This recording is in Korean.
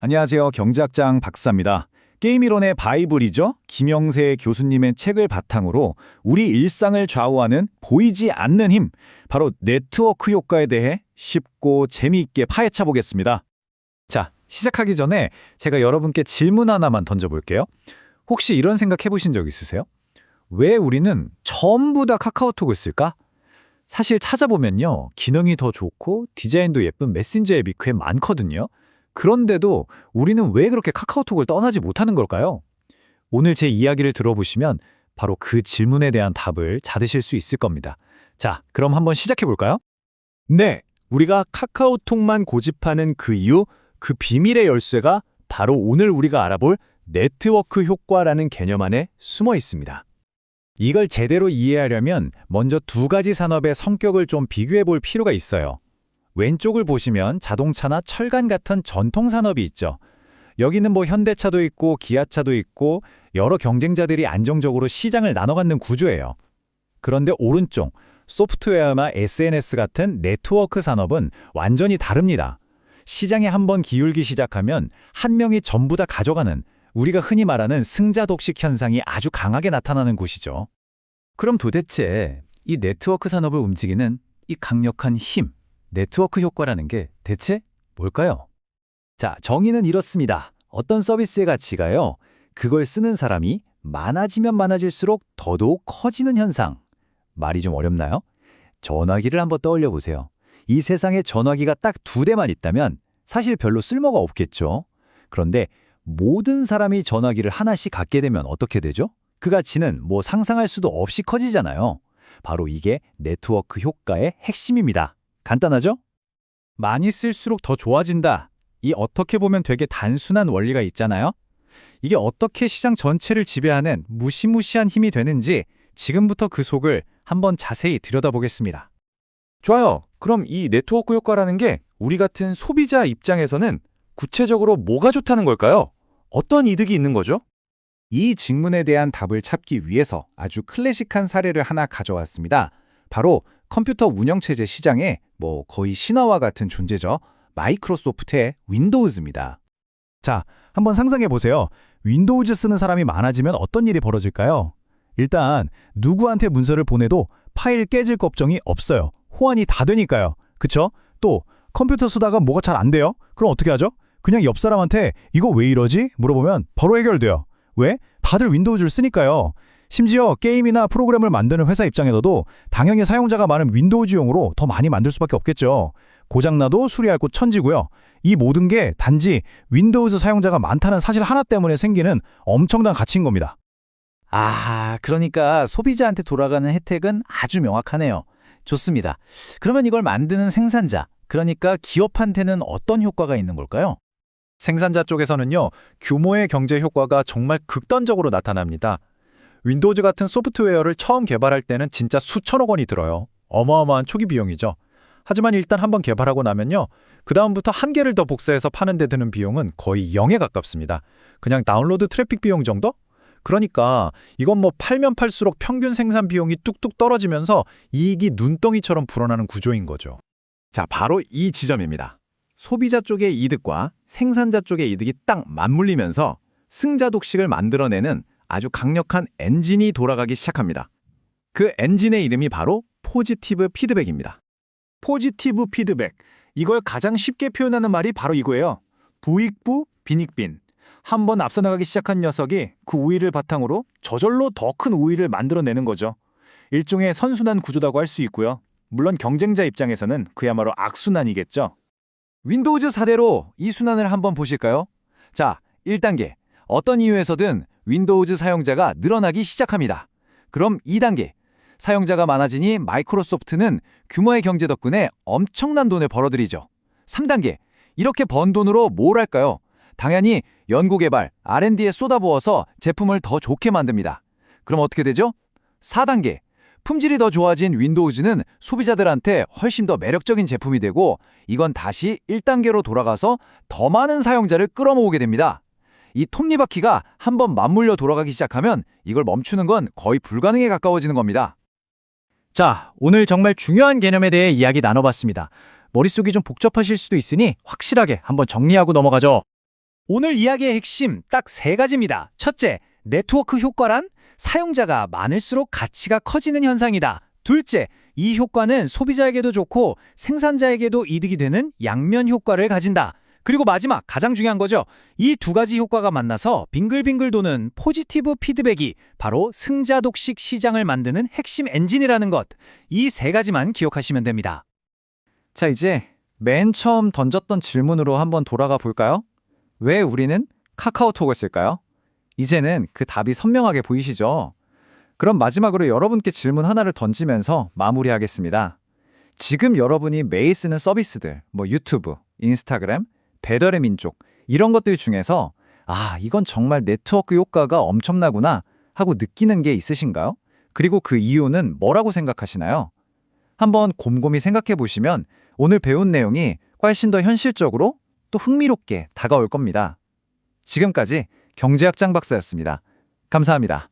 안녕하세요. 경제학장 박사입니다. 게임 이론의 바이블이죠. 김영세 교수님의 책을 바탕으로 우리 일상을 좌우하는 보이지 않는 힘, 바로 네트워크 효과에 대해 쉽고 재미있게 파헤쳐 보겠습니다. 자, 시작하기 전에 제가 여러분께 질문 하나만 던져볼게요. 혹시 이런 생각 해보신 적 있으세요? 왜 우리는 전부 다 카카오톡을 쓸까? 사실 찾아보면요, 기능이 더 좋고 디자인도 예쁜 메신저 앱이 꽤 많거든요. 그런데도 우리는 왜 그렇게 카카오톡을 떠나지 못하는 걸까요? 오늘 제 이야기를 들어보시면 바로 그 질문에 대한 답을 찾으실 수 있을 겁니다. 자, 그럼 한번 시작해 볼까요? 네, 우리가 카카오톡만 고집하는 그 이유, 그 비밀의 열쇠가 바로 오늘 우리가 알아볼 네트워크 효과라는 개념 안에 숨어 있습니다. 이걸 제대로 이해하려면 먼저 두 가지 산업의 성격을 좀 비교해 볼 필요가 있어요. 왼쪽을 보시면 자동차나 철강 같은 전통 산업이 있죠. 여기는 현대차도 있고 기아차도 있고 여러 경쟁자들이 안정적으로 시장을 나눠 갖는 구조예요. 그런데 오른쪽 소프트웨어나 SNS 같은 네트워크 산업은 완전히 다릅니다. 시장에 한번 기울기 시작하면 한 명이 전부 다 가져가는, 우리가 흔히 말하는 승자 독식 현상이 아주 강하게 나타나는 곳이죠. 그럼 도대체 이 네트워크 산업을 움직이는 이 강력한 힘, 네트워크 효과라는 게 대체 뭘까요? 자, 정의는 이렇습니다. 어떤 서비스의 가치가요, 그걸 쓰는 사람이 많아지면 많아질수록 더더욱 커지는 현상. 말이 좀 어렵나요? 전화기를 한번 떠올려 보세요. 이 세상에 전화기가 딱 2대만 있다면 사실 별로 쓸모가 없겠죠. 그런데 모든 사람이 전화기를 하나씩 갖게 되면 어떻게 되죠? 그 가치는 상상할 수도 없이 커지잖아요. 바로 이게 네트워크 효과의 핵심입니다. 간단하죠? 많이 쓸수록 더 좋아진다. 이 어떻게 보면 되게 단순한 원리가 있잖아요. 이게 어떻게 시장 전체를 지배하는 무시무시한 힘이 되는지 지금부터 그 속을 한번 자세히 들여다보겠습니다. 좋아요. 그럼 이 네트워크 효과라는 게 우리 같은 소비자 입장에서는 구체적으로 뭐가 좋다는 걸까요? 어떤 이득이 있는 거죠? 이 질문에 대한 답을 찾기 위해서 아주 클래식한 사례를 하나 가져왔습니다. 바로 컴퓨터 운영체제 시장의 거의 신화와 같은 존재죠. 마이크로소프트의 윈도우즈입니다. 자, 한번 상상해 보세요. 윈도우즈 쓰는 사람이 많아지면 어떤 일이 벌어질까요? 일단 누구한테 문서를 보내도 파일 깨질 걱정이 없어요. 호환이 다 되니까요. 그쵸? 또 컴퓨터 쓰다가 뭐가 잘 안 돼요? 그럼 어떻게 하죠? 그냥 옆 사람한테 이거 왜 이러지? 물어보면 바로 해결돼요. 왜? 다들 윈도우즈를 쓰니까요. 심지어 게임이나 프로그램을 만드는 회사 입장에서도 당연히 사용자가 많은 윈도우즈용으로 더 많이 만들 수밖에 없겠죠. 고장나도 수리할 곳 천지고요. 이 모든 게 단지 윈도우즈 사용자가 많다는 사실 하나 때문에 생기는 엄청난 가치인 겁니다. 그러니까 소비자한테 돌아가는 혜택은 아주 명확하네요. 좋습니다. 그러면 이걸 만드는 생산자, 그러니까 기업한테는 어떤 효과가 있는 걸까요? 생산자 쪽에서는요, 규모의 경제 효과가 정말 극단적으로 나타납니다. 윈도우즈 같은 소프트웨어를 처음 개발할 때는 진짜 수천억 원이 들어요. 어마어마한 초기 비용이죠. 하지만 일단 한번 개발하고 나면요, 그 다음부터 한 개를 더 복사해서 파는 데 드는 비용은 거의 0에 가깝습니다. 그냥 다운로드 트래픽 비용 정도? 그러니까 이건 팔면 팔수록 평균 생산 비용이 뚝뚝 떨어지면서 이익이 눈덩이처럼 불어나는 구조인 거죠. 자, 바로 이 지점입니다. 소비자 쪽의 이득과 생산자 쪽의 이득이 딱 맞물리면서 승자 독식을 만들어내는 아주 강력한 엔진이 돌아가기 시작합니다. 그 엔진의 이름이 바로 포지티브 피드백입니다. 포지티브 피드백. 이걸 가장 쉽게 표현하는 말이 바로 이거예요. 부익부 빈익빈. 한번 앞서 나가기 시작한 녀석이 그 우위를 바탕으로 저절로 더 큰 우위를 만들어내는 거죠. 일종의 선순환 구조라고 할 수 있고요. 물론 경쟁자 입장에서는 그야말로 악순환이겠죠. 윈도우즈 4대로 이 순환을 한번 보실까요? 자, 1단계. 어떤 이유에서든 윈도우즈 사용자가 늘어나기 시작합니다. 그럼 2단계. 사용자가 많아지니 마이크로소프트는 규모의 경제 덕분에 엄청난 돈을 벌어들이죠. 3단계. 이렇게 번 돈으로 뭘 할까요? 당연히 연구개발, R&D에 쏟아부어서 제품을 더 좋게 만듭니다. 그럼 어떻게 되죠? 4단계. 품질이 더 좋아진 윈도우즈는 소비자들한테 훨씬 더 매력적인 제품이 되고, 이건 다시 1단계로 돌아가서 더 많은 사용자를 끌어모으게 됩니다. 이 톱니바퀴가 한번 맞물려 돌아가기 시작하면 이걸 멈추는 건 거의 불가능에 가까워지는 겁니다. 자, 오늘 정말 중요한 개념에 대해 이야기 나눠봤습니다. 머릿속이 좀 복잡하실 수도 있으니 확실하게 한번 정리하고 넘어가죠. 오늘 이야기의 핵심 딱 3가지입니다. 첫째, 네트워크 효과란 사용자가 많을수록 가치가 커지는 현상이다. 둘째, 이 효과는 소비자에게도 좋고 생산자에게도 이득이 되는 양면 효과를 가진다. 그리고 마지막, 가장 중요한 거죠. 이 2가지 효과가 만나서 빙글빙글 도는 포지티브 피드백이 바로 승자독식 시장을 만드는 핵심 엔진이라는 것. 이 3가지만 기억하시면 됩니다. 자, 이제 맨 처음 던졌던 질문으로 한번 돌아가 볼까요? 왜 우리는 카카오톡을 쓸까요? 이제는 그 답이 선명하게 보이시죠? 그럼 마지막으로 여러분께 질문 하나를 던지면서 마무리하겠습니다. 지금 여러분이 매일 쓰는 서비스들, 유튜브, 인스타그램, 배달의 민족, 이런 것들 중에서 이건 정말 네트워크 효과가 엄청나구나 하고 느끼는 게 있으신가요? 그리고 그 이유는 뭐라고 생각하시나요? 한번 곰곰이 생각해 보시면 오늘 배운 내용이 훨씬 더 현실적으로 또 흥미롭게 다가올 겁니다. 지금까지 경제학 장 박사였습니다. 감사합니다.